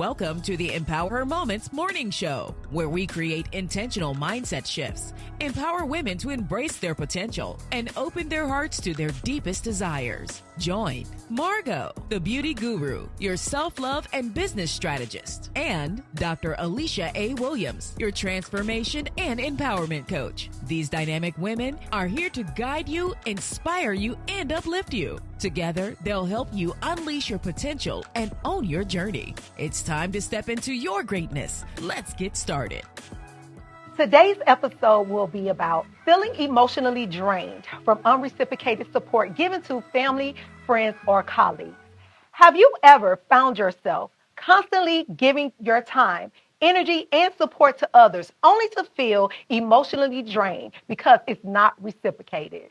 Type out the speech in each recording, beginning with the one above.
Welcome to the EmpowHer Moments Morning Show, where we create intentional mindset shifts, empower women to embrace their potential, and open their hearts to their deepest desires. Join Margot, the beauty guru, your self-love and business strategist, and Dr. Alicia A. Williams, your transformation and empowerment coach. These dynamic women are here to guide you, inspire you, and uplift you. Together, they'll help you unleash your potential and own your journey. It's time to step into your greatness. Let's get started. Today's episode will be about feeling emotionally drained from unreciprocated support given to family, friends, or colleagues. Have you ever found yourself constantly giving your time, energy, and support to others only to feel emotionally drained because it's not reciprocated?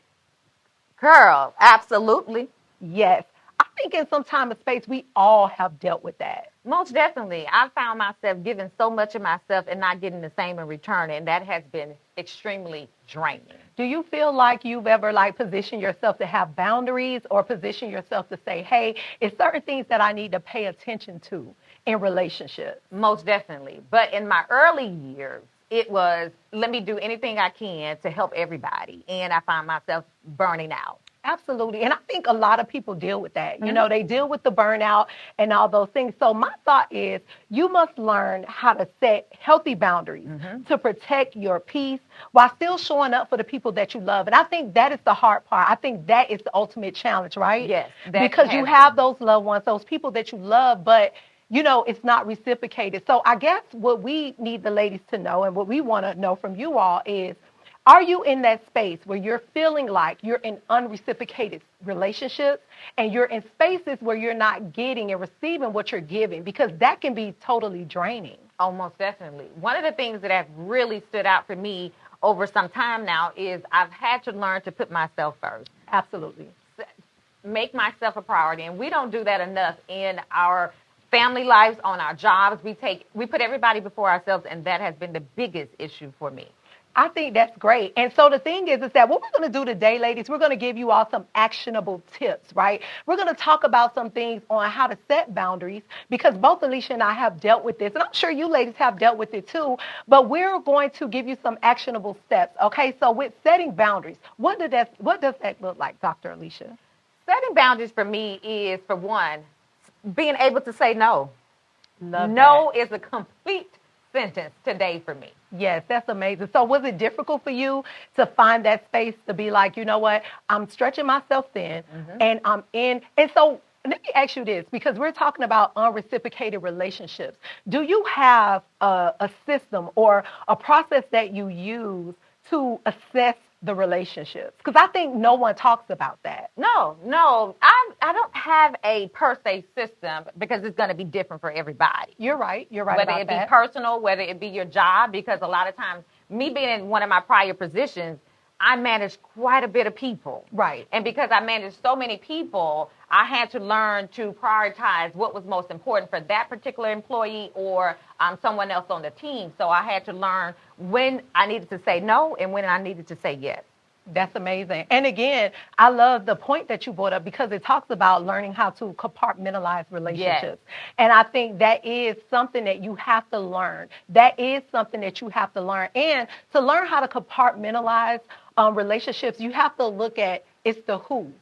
Girl, absolutely. Yes. I think in some time and space, we all have dealt with that. Most definitely. I found myself giving so much of myself and not getting the same in return, and that has been extremely draining. Do you feel like you've ever positioned yourself to have boundaries or position yourself to say, hey, it's certain things that I need to pay attention to in relationships? Most definitely. But in my early years, it was, let me do anything I can to help everybody. And I find myself burning out. Absolutely. And I think a lot of people deal with that. You know, they deal with the burnout and all those things. So my thought is you must learn how to set healthy boundaries to protect your peace while still showing up for the people that you love. And I think that is the hard part. I think that is the ultimate challenge, right? Yes. Because you have those loved ones, those people that you love, but you know, it's not reciprocated. So I guess what we need the ladies to know and what we want to know from you all is, are you in that space where you're feeling like you're in unreciprocated relationships and you're in spaces where you're not getting and receiving what you're giving? Because that can be totally draining. Almost definitely. One of the things that have really stood out for me over some time now is I've had to learn to put myself first. Absolutely. Make myself a priority. And we don't do that enough in our family lives, on our jobs. We put everybody before ourselves, and that has been the biggest issue for me. I think that's great. And so the thing is that what we're going to do today, ladies, we're going to give you all some actionable tips, right? We're going to talk about some things on how to set boundaries because both Alicia and I have dealt with this. And I'm sure you ladies have dealt with it too. But we're going to give you some actionable steps, okay? So with setting boundaries, what does that look like, Dr. Alicia? Setting boundaries for me is, for one, being able to say no. No is a complete sentence today for me. Yes, that's amazing. So was it difficult for you to find that space to be like, you know what, I'm stretching myself thin and I'm in. And so let me ask you this, because we're talking about unreciprocated relationships. Do you have a system or a process that you use to assess the relationships? Because I think no one talks about that. No, I don't have a per se system because it's going to be different for everybody. You're right whether about it that. be personal, whether it be your job, because a lot of times, me being in one of my prior positions, I managed quite a bit of people. Right. And because I managed so many people, I had to learn to prioritize what was most important for that particular employee or someone else on the team. So I had to learn when I needed to say no and when I needed to say yes. That's amazing. And again, I love the point that you brought up because it talks about learning how to compartmentalize relationships. Yes. And I think that is something that you have to learn. And to learn how to compartmentalize relationships, you have to look at it's the who.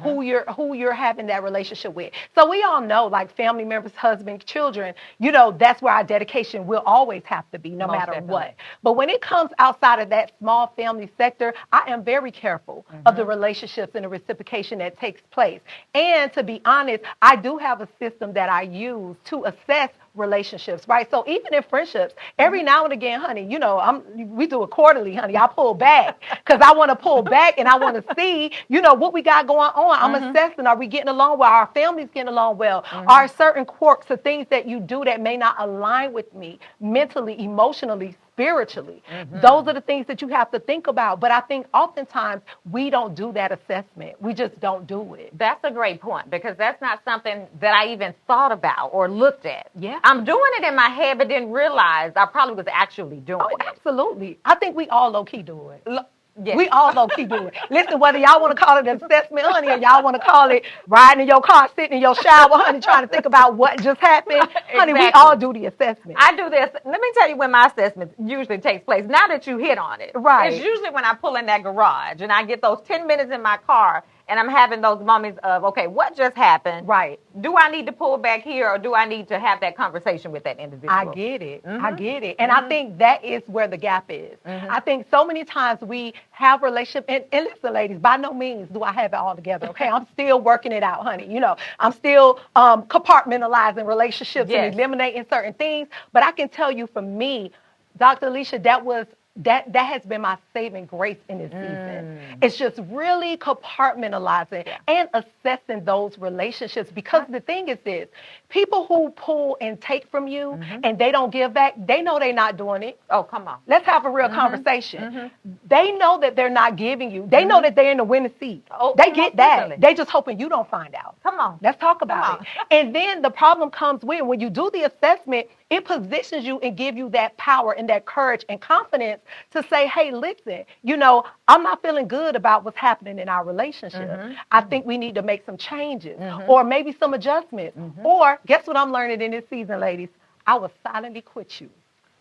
Who you're having that relationship with. So we all know, like family members, husband, children, you know, that's where our dedication will always have to be, no matter what. But when it comes outside of that small family sector, I am very careful of the relationships and the reciprocation that takes place. And to be honest, I do have a system that I use to assess relationships, right? So even in friendships, every now and again, honey, you know, we do it quarterly, honey. I pull back because I want to pull back and I want to see, you know, what we got going on. I'm assessing, are we getting along well? Our family's getting along well? Are certain quirks or things that you do that may not align with me mentally, emotionally, spiritually? Those are the things that you have to think about. But I think oftentimes we don't do that assessment. We just don't do it. That's a great point because that's not something that I even thought about or looked at. Yeah. I'm doing it in my head, but didn't realize I probably was actually doing it. Absolutely. I think we all low-key do it. Yes. We all low-key do it. Listen, whether y'all want to call it an assessment, honey, or y'all want to call it riding in your car, sitting in your shower, honey, trying to think about what just happened, honey, we all do the assessment. I do this. Let me tell you when my assessment usually takes place. Now that you hit on it. Right. It's usually when I pull in that garage and I get those 10 minutes in my car and I'm having those moments of, okay, what just happened? Right. Do I need to pull back here or do I need to have that conversation with that individual? I get it. I get it. And I think that is where the gap is. I think so many times we have relationships, and listen, ladies, by no means do I have it all together, okay? I'm still working it out, honey. You know, I'm still compartmentalizing relationships and eliminating certain things. But I can tell you for me, Dr. Alicia, that has been my saving grace in this season. It's just really compartmentalizing and assessing those relationships, because the thing is this, people who pull and take from you and they don't give back, they know they're not doing it. Oh, come on. Let's have a real conversation. They know that they're not giving you. They know that they're in the winning seat. Oh, they get that. Definitely. They just hoping you don't find out. Come on. Let's talk about it. And then the problem comes when you do the assessment, it positions you and give you that power and that courage and confidence to say, hey, listen, you know, I'm not feeling good about what's happening in our relationship. I think we need to make some changes or maybe some adjustments. Or guess what I'm learning in this season, ladies? I will silently quit you.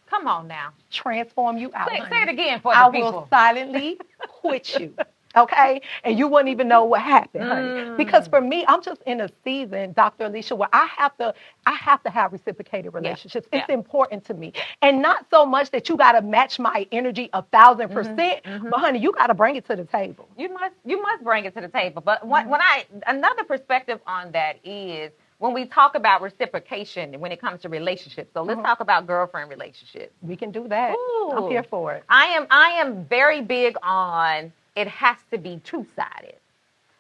Come on now. Transform you out. Say it again for the people. I will silently quit you. Okay? And you wouldn't even know what happened, honey. Because for me, I'm just in a season, Dr. Alicia, where I have to have reciprocated relationships. It's important to me. And not so much that you got to match my energy 1,000%, but honey, you got to bring it to the table. You must bring it to the table. But another perspective on that is when we talk about reciprocation when it comes to relationships. So let's talk about girlfriend relationships. We can do that. Ooh. I'm here for it. I am very big on it has to be two-sided.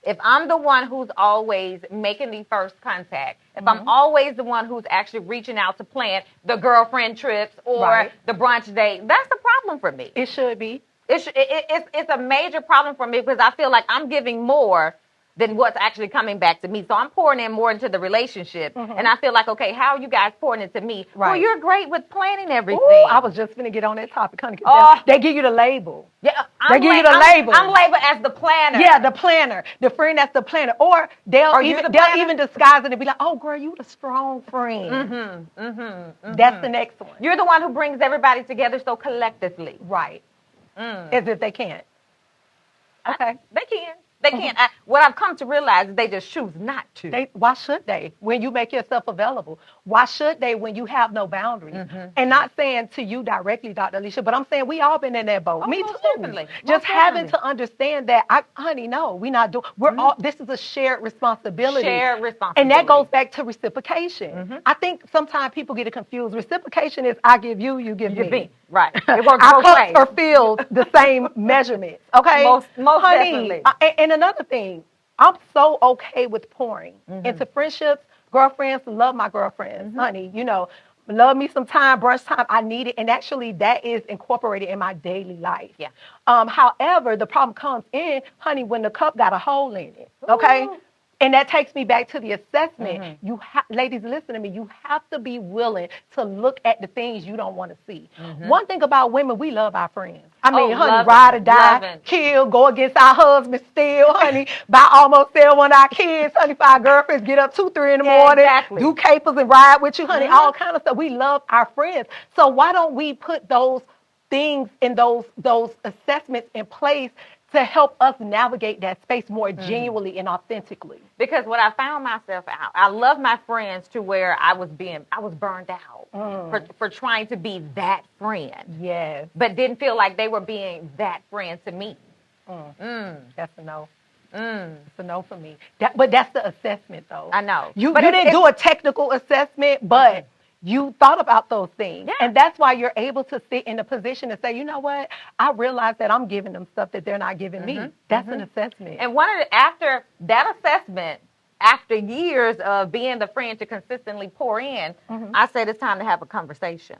If I'm the one who's always making the first contact, if I'm always the one who's actually reaching out to plan the girlfriend trips or the brunch date, that's a problem for me. It should be. It's a major problem for me because I feel like I'm giving more than what's actually coming back to me. So I'm pouring in more into the relationship. And I feel like, okay, how are you guys pouring into me? Right. Well, you're great with planning everything. Ooh, I was just going to get on that topic, honey. They give you the label. Yeah, they give you the label. I'm labeled as the planner. Yeah, the planner. The friend that's the planner. Or they'll even disguise it and be like, oh, girl, you the strong friend. That's the next one. You're the one who brings everybody together so collectively. Right. As if they can't. Okay. They can. They can't. What I've come to realize is they just choose not to. Why should they? When you make yourself available. Why should they when you have no boundaries? And not saying to you directly, Dr. Alicia, but I'm saying we all been in that boat. Me too. Definitely. Just having to understand that, honey, no, we're not doing. We're all. This is a shared responsibility. Shared responsibility. And that goes back to reciprocation. I think sometimes people get it confused. Reciprocation is I give you, you give me. Right. It works our both cups ways. are filled the same measurements. Okay. Most honey, definitely. And another thing, I'm so okay with pouring into friendships. Girlfriends, love my girlfriends, honey. You know, love me some time, brunch time. I need it, and actually, that is incorporated in my daily life. Yeah. However, the problem comes in, honey, when the cup got a hole in it. Okay. Ooh. And that takes me back to the assessment. Ladies, listen to me. You have to be willing to look at the things you don't want to see. One thing about women, we love our friends. I mean, honey, ride or die, kill, go against our husbands still, honey, buy almost sell one of our kids, honey, for our girlfriends, get up 2, 3 in the morning, do capers and ride with you, honey, all kind of stuff. We love our friends. So why don't we put those things in those assessments in place to help us navigate that space more genuinely and authentically? Because what I found myself out, I love my friends to where I was burned out for trying to be that friend. Yes. But didn't feel like they were being that friend to me. That's a no. It's a no for me. But that's the assessment, though. I know. You didn't do a technical assessment, but you thought about those things. Yeah. And that's why you're able to sit in a position to say, you know what? I realize that I'm giving them stuff that they're not giving me. That's an assessment. And after that assessment, after years of being the friend to consistently pour in, I said it's time to have a conversation.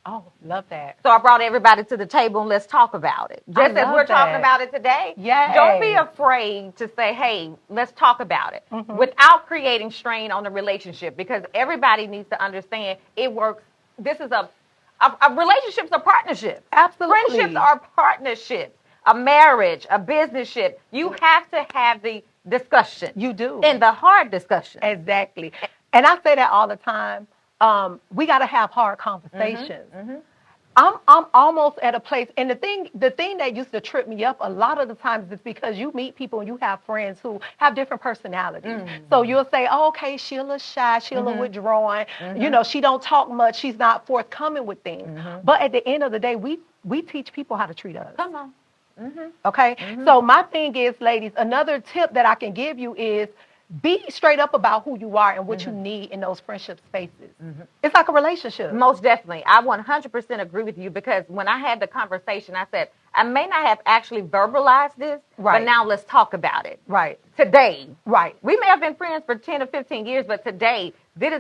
Oh, love that. So I brought everybody to the table and let's talk about it. Just as we're talking about it today. Yes. Don't be afraid to say, hey, let's talk about it without creating strain on the relationship, because everybody needs to understand it works. This is a relationships are partnerships. Absolutely. Friendships are partnerships. a marriage, a businessship, you have to have the discussion. You do. And the hard discussion. Exactly. And I say that all the time. We got to have hard conversations. I'm almost at a place, and the thing that used to trip me up a lot of the times is because you meet people and you have friends who have different personalities. So you'll say, oh, okay, Sheila's shy, Sheila withdrawn, you know, she don't talk much, she's not forthcoming with things. But at the end of the day, we teach people how to treat us. Come on. Okay? So my thing is, ladies, another tip that I can give you is be straight up about who you are and what you need in those friendship spaces. It's like a relationship. Most definitely. I 100% agree with you, because when I had the conversation, I said, I may not have actually verbalized this, but now let's talk about it. Right. Today. Right. We may have been friends for 10 or 15 years, but today, this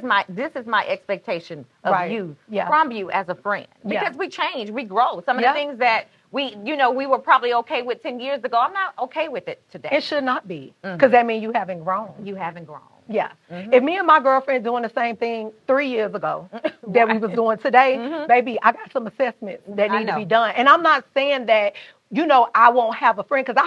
is my expectation of you, from you as a friend. Because we change, we grow. Some of the things that we were probably okay with 10 years ago, I'm not okay with it today. It should not be, because that means you haven't grown. You haven't grown. Yeah. If me and my girlfriend doing the same thing 3 years ago that we was doing today, baby, I got some assessments that need to be done. And I'm not saying that, you know, I won't have a friend, because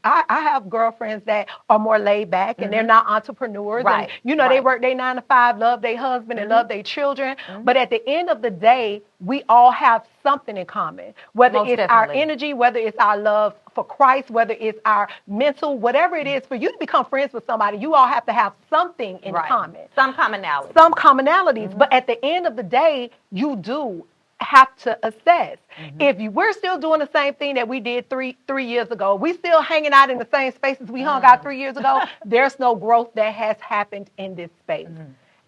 I have girlfriends that are more laid back and they're not entrepreneurs. And, you know, they work their 9 to 5, love their husband and love their children. But at the end of the day, we all have something in common, whether it's our energy, whether it's our love for Christ, whether it's our mental, whatever it is. For you to become friends with somebody, you all have to have something in common. Some commonalities. Some commonalities. But at the end of the day, you do have to assess. If we're still doing the same thing that we did three years ago, we still hanging out in the same spaces we hung out 3 years ago, there's no growth that has happened in this space.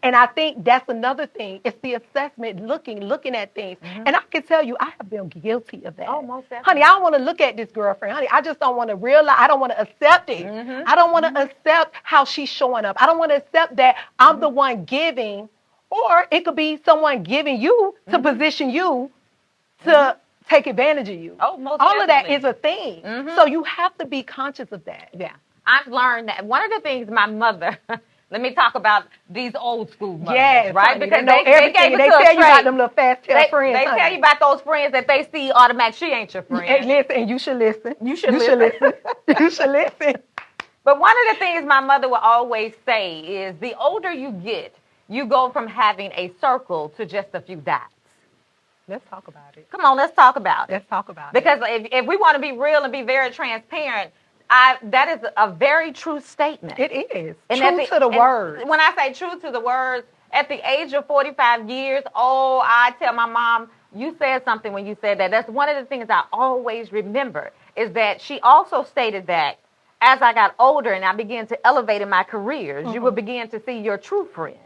And I think that's another thing. It's the assessment, looking at things. And I can tell you, I have been guilty of that. Oh, most definitely. Honey, I don't want to look at this girlfriend. Honey, I just don't want to realize. I don't want to accept it. I don't want to accept how she's showing up. I don't want to accept that I'm the one giving, or it could be someone giving you to position you to take advantage of you. Oh, most All definitely. of that is a thing. So you have to be conscious of that. Yeah. I've learned that one of the things my mother, let me talk about these old school mothers, yes, right? Honey, because they gave it they to tell you about them little fast tail friends. They tell you about those friends that they see automatic. She ain't your friend. And listen, and you should listen. You should listen. You should listen. But one of the things my mother would always say is, the older you get, you go from having a circle to just a few dots. Let's talk about it. Come on, let's talk about it. Let's talk about because if we want to be real and be very transparent, that is a very true statement. It is. And true to the word. When I say true to the words, at the age of 45 years, I tell my mom, you said something when you said that. That's one of the things I always remember, is that she also stated that as I got older and I began to elevate in my careers, you will begin to see your true friends.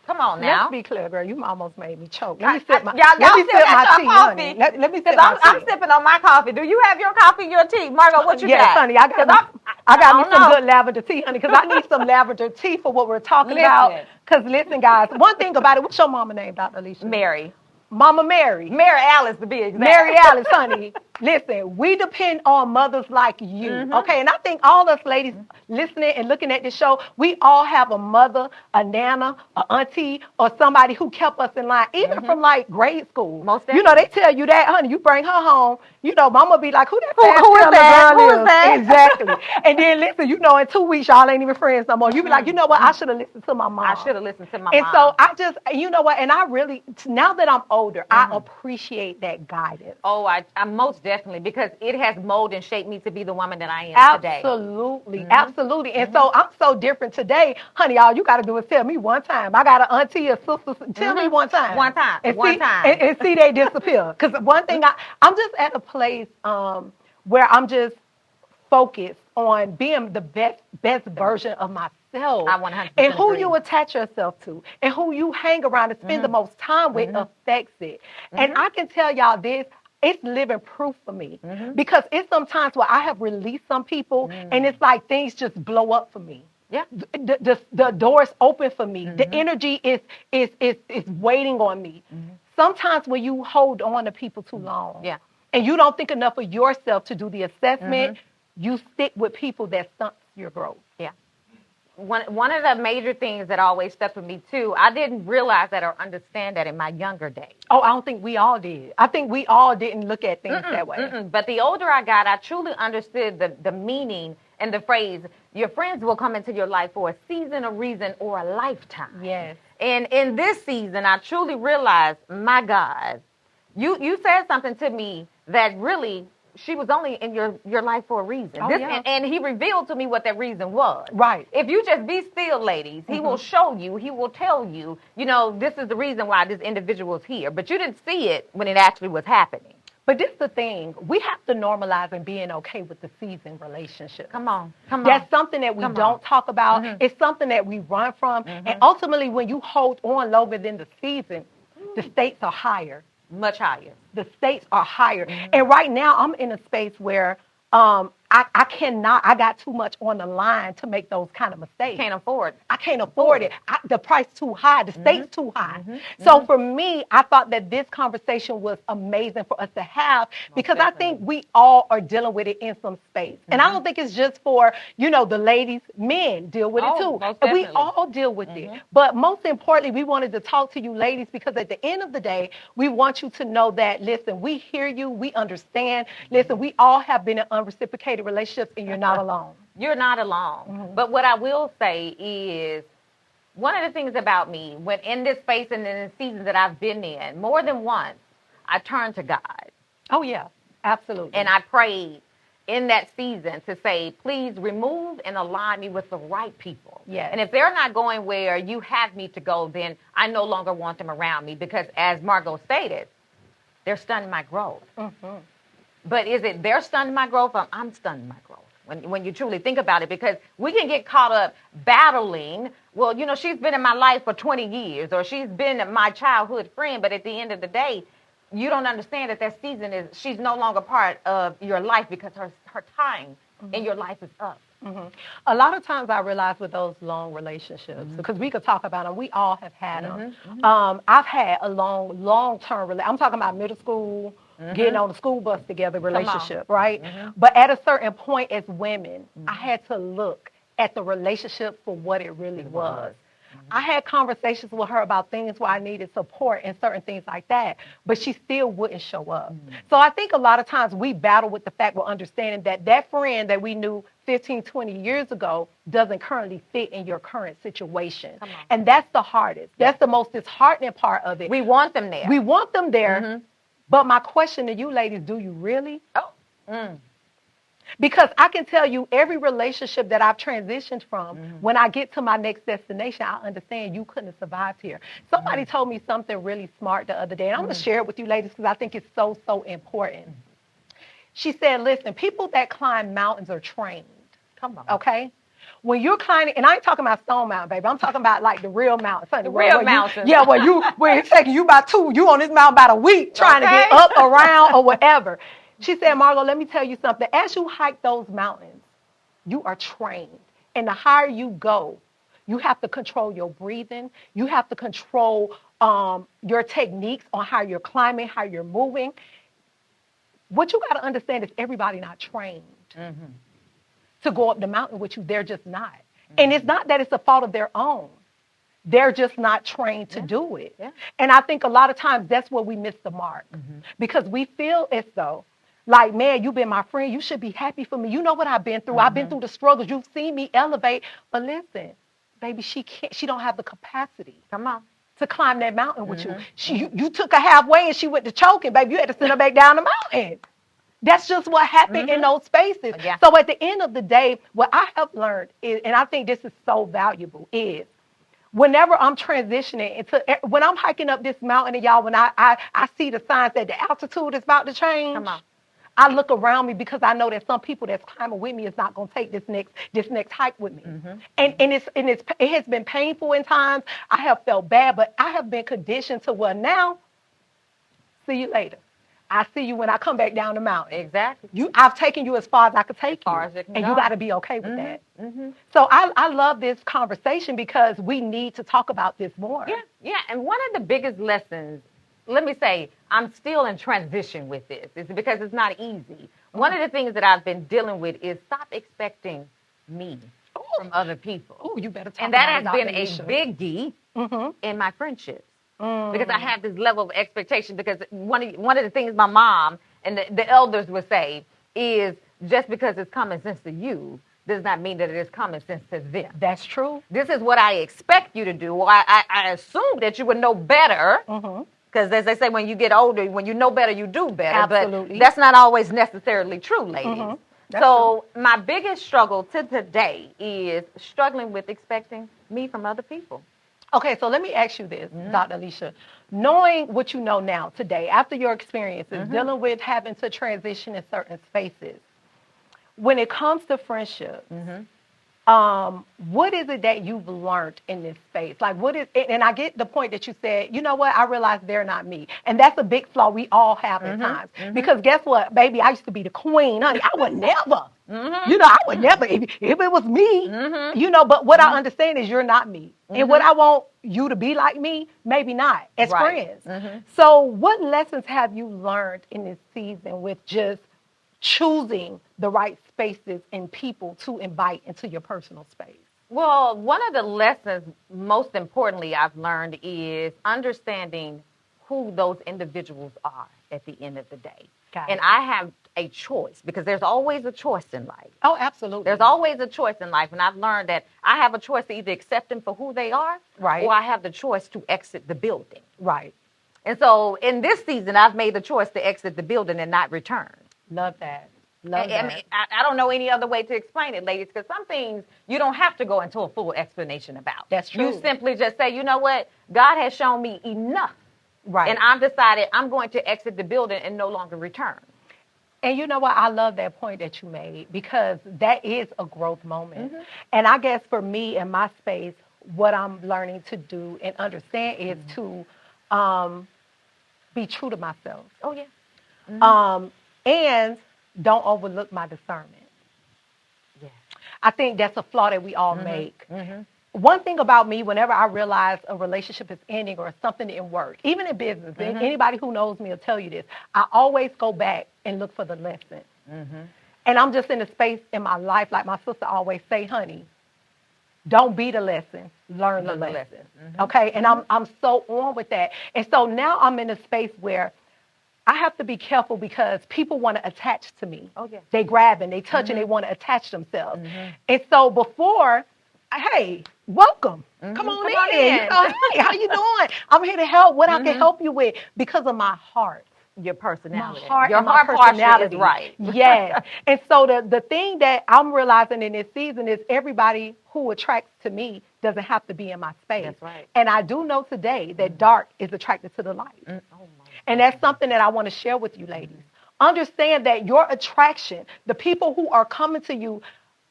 Come on now. Let's be clear, girl. You almost made me choke. Let me sip my tea, honey. Let me sip my tea. I'm sipping on my coffee. Do you have your coffee, your tea? Margo, what you got? Yes, honey. I got me some good lavender tea, honey, because I need some lavender tea for what we're talking about. Because listen, guys, one thing about it, what's your mama name, Dr. Alicia? Mary. Mama Mary. Mary Alice, to be exact. Mary Alice, honey. Listen, we depend on mothers like you, okay? And I think all us ladies listening and looking at this show, we all have a mother, a nana, an auntie, or somebody who kept us in line, even from like grade school. Most definitely. You know, they tell you that, honey, you bring her home, you know, mama be like, who that who is that? Girl is that? Exactly. And then listen, you know, in 2 weeks, y'all ain't even friends no more. You be like, you know what, I should have listened to my mom. I should have listened to my mom. And so I just, you know what, and I really, now that I'm older, I appreciate that guidance. Oh, I most definitely, because it has molded and shaped me to be the woman that I am today. Absolutely, absolutely. And so I'm so different today. Honey, all you got to do is tell me one time. I got an auntie or sister. Tell me one time. One time. And see they disappear. Because one thing, I'm just at a place where I'm just focused on being the best version of myself. I 100% and who agree. you attach yourself to and who you hang around and spend the most time with affects it. And I can tell y'all this, it's living proof for me, because it's sometimes where I have released some people and it's like things just blow up for me. Yeah. The doors open for me. The energy is waiting on me. Sometimes when you hold on to people too long and you don't think enough of yourself to do the assessment, you stick with people that stunts your growth. Yeah. one of the major things that always stuck with me too, I didn't realize that or understand that in my younger days. Oh, I don't think we all did. I think we all didn't look at things that way. But the older I got, I truly understood the meaning and the phrase, your friends will come into your life for a season, a reason, or a lifetime. Yes. And in this season, I truly realized, my God, you said something to me that really, she was only in your life for a reason. Oh, yeah. And he revealed to me what that reason was. Right. If you just be still, ladies, he will show you, he will tell you, this is the reason why this individual is here. But you didn't see it when it actually was happening. But this is the thing. We have to normalize and being okay with the season relationship. Come on. That's something that we don't talk about. It's something that we run from. And ultimately, when you hold on longer than the season, the stakes are higher. Much higher. The stakes are higher. And right now, I'm in a space where I cannot, I got too much on the line to make those kind of mistakes. Can't afford. I can't afford it. The price too high. The stakes too high. So for me, I thought that this conversation was amazing for us to have because I think we all are dealing with it in some space. And I don't think it's just for, the ladies, men deal with it too. And we all deal with it. But most importantly, we wanted to talk to you ladies because at the end of the day, we want you to know that, listen, we hear you. We understand. Listen, we all have been in unreciprocated relationships and you're not alone. You're not alone. But what I will say is one of the things about me, when in this space and in the seasons that I've been in, more than once, I turned to God. Oh, yeah, absolutely. And I prayed in that season to say, please remove and align me with the right people. Yes. And if they're not going where you have me to go, then I no longer want them around me because, as Margot stated, they're stunning my growth. But is it they're stunning my growth or I'm stunning my growth? When you truly think about it, because we can get caught up battling. Well, she's been in my life for 20 years or she's been my childhood friend. But at the end of the day, you don't understand that season she's no longer part of your life because her time in your life is up. A lot of times I realize with those long relationships, because we could talk about them, we all have had them. I've had a long-term relationship. I'm talking about middle school, getting on the school bus together relationship, right? But at a certain point as women, I had to look at the relationship for what it really was. I had conversations with her about things where I needed support and certain things like that, but she still wouldn't show up. So I think a lot of times we battle with the fact we're understanding that friend that we knew 15, 20 years ago doesn't currently fit in your current situation. And that's the hardest. That's the most disheartening part of it. We want them there. We want them there. But my question to you ladies, do you really? Because I can tell you every relationship that I've transitioned from, when I get to my next destination, I understand you couldn't have survived here. Somebody told me something really smart the other day, and I'm going to share it with you ladies because I think it's so, so important. She said, listen, people that climb mountains are trained. Come on. Okay? When you're climbing, and I ain't talking about Stone Mountain, baby. I'm talking about like the real mountain. The real mountain. Where it's taking you about you on this mountain about a week trying to get up, around, or whatever. She said, Margot, let me tell you something. As you hike those mountains, you are trained. And the higher you go, you have to control your breathing. You have to control your techniques on how you're climbing, how you're moving. What you got to understand is everybody not trained to go up the mountain with you. They're just not. And it's not that it's a fault of their own. They're just not trained to do it. And I think a lot of times that's where we miss the mark because we feel as though, like, man, you've been my friend. You should be happy for me. You know what I've been through. I've been through the struggles. You've seen me elevate. But listen, baby, she don't have the capacity. To climb that mountain with you. You took her halfway and she went to choking, baby. You had to send her back down the mountain. That's just what happened in those spaces. So at the end of the day, what I have learned is, and I think this is so valuable, is whenever I'm transitioning when I'm hiking up this mountain, and y'all, when I see the signs that the altitude is about to change, I look around me because I know that some people that's climbing with me is not going to take this next hike with me. And it has been painful in times. I have felt bad, but I have been conditioned to, well, now, see you later. I see you when I come back down the mountain. Exactly. I've taken you as far as I could take you. And you got to be okay with that. So I love this conversation because we need to talk about this more. Yeah. And one of the biggest lessons, let me say, I'm still in transition with this. It's because it's not easy. One of the things that I've been dealing with is stop expecting me. from other people. Oh, you better talk And that about has it, been a Dr. biggie in my friendships. Because I have this level of expectation. Because one of the things my mom and the elders would say is, just because it's common sense to you does not mean that it is common sense to them. That's true. This is what I expect you to do. Or I assume that you would know better. Because as they say, when you get older, when you know better, you do better. Absolutely. But that's not always necessarily true, ladies. So true. my biggest struggle to today is struggling with expecting me from other people. Okay, so let me ask you this, Dr. Alicia. Knowing what you know now today, after your experiences, dealing with having to transition in certain spaces, when it comes to friendship, what is it that you've learned in this space? Like, what is it? And I get the point that you said, you know what, I realize they're not me. And that's a big flaw we all have at times. Because guess what, baby, I used to be the queen, honey. I would never, you know, I would never, if it was me, you know, but what I understand is you're not me. And what I want you to be like me, maybe not, as friends. So what lessons have you learned in this season with just choosing the right spaces and people to invite into your personal space? Well, one of the lessons, most importantly, I've learned is understanding who those individuals are at the end of the day. And I have a choice, because there's always a choice in life. Oh, absolutely. There's always a choice in life. And I've learned that I have a choice to either accept them for who they are, or I have the choice to exit the building. Right. And so in this season, I've made the choice to exit the building and not return. Love that. Love that. I mean, I don't know any other way to explain it, ladies, because some things you don't have to go into a full explanation about. That's true. You simply just say, you know what? God has shown me enough. Right. And I've decided I'm going to exit the building and no longer return. And you know what? I love that point that you made, because that is a growth moment. And I guess for me in my space, what I'm learning to do and understand is to be true to myself. Oh, yeah. And don't overlook my discernment. Yeah. I think that's a flaw that we all make. One thing about me, whenever I realize a relationship is ending or something didn't work, even in business, anybody who knows me will tell you this, I always go back and look for the lesson. And I'm just in a space in my life, like my sister always say, honey, don't be the lesson, learn the lesson. Okay? And I'm so on with that. And so now I'm in a space where I have to be careful, because people want to attach to me. Oh, yeah. They grab and they touch and they want to attach themselves. And so before, hey, welcome. Come on in. You know, hey, how you doing? I'm here to help. What I can help you with, because of my heart. Your personality. My heart, your and heart my personality is right. Yes. And so the thing that I'm realizing in this season is everybody who attracts to me doesn't have to be in my space. That's right. And I do know today that dark is attracted to the light. And that's something that I want to share with you, ladies. Understand that your attraction, the people who are coming to you,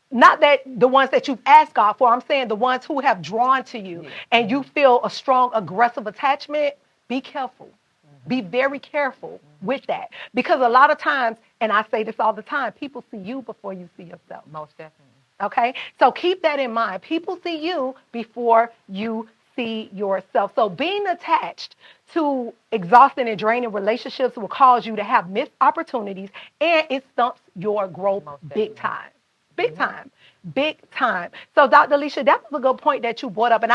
not that the ones that you've asked God for, I'm saying the ones who have drawn to you, and you feel a strong, aggressive attachment, be careful. Be very careful with that. Because a lot of times, and I say this all the time, people see you before you see yourself. Most definitely. Okay? So keep that in mind. People see you before you see yourself. So being attached to exhausting and draining relationships will cause you to have missed opportunities, and it stumps your growth big time. Big time. Big time. So, Dr. Alicia, that was a good point that you brought up. And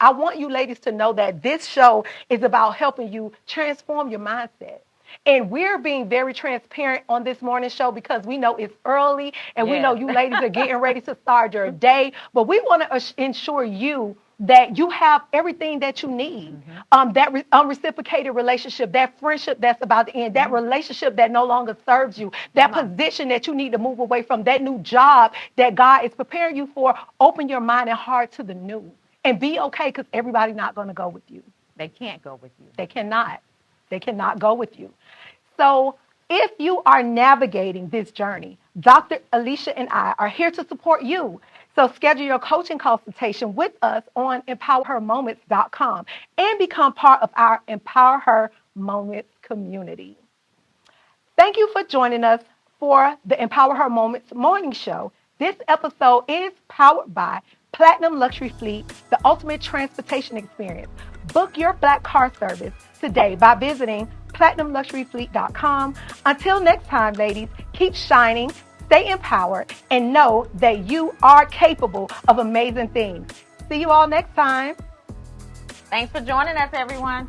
I want you ladies to know that this show is about helping you transform your mindset. And we're being very transparent on this morning show, because we know it's early and we know you ladies are getting ready to start your day. But we want to ensure you that you have everything that you need. That unreciprocated relationship, that friendship that's about to end, that relationship that no longer serves you, that position that you need to move away from, that new job that God is preparing you for. Open your mind and heart to the new. And be okay, because everybody's not going to go with you. They can't go with you. They cannot. They cannot go with you. So if you are navigating this journey, Dr. Alicia and I are here to support you. So schedule your coaching consultation with us on EmpowHerMoments.com and become part of our Empower Her Moments community. Thank you for joining us for the Empower Her Moments morning show. This episode is powered by Platinum Luxury Fleet, the ultimate transportation experience. Book your black car service today by visiting PlatinumLuxuryFleet.com. Until next time, ladies, keep shining, stay empowered, and know that you are capable of amazing things. See you all next time. Thanks for joining us, everyone.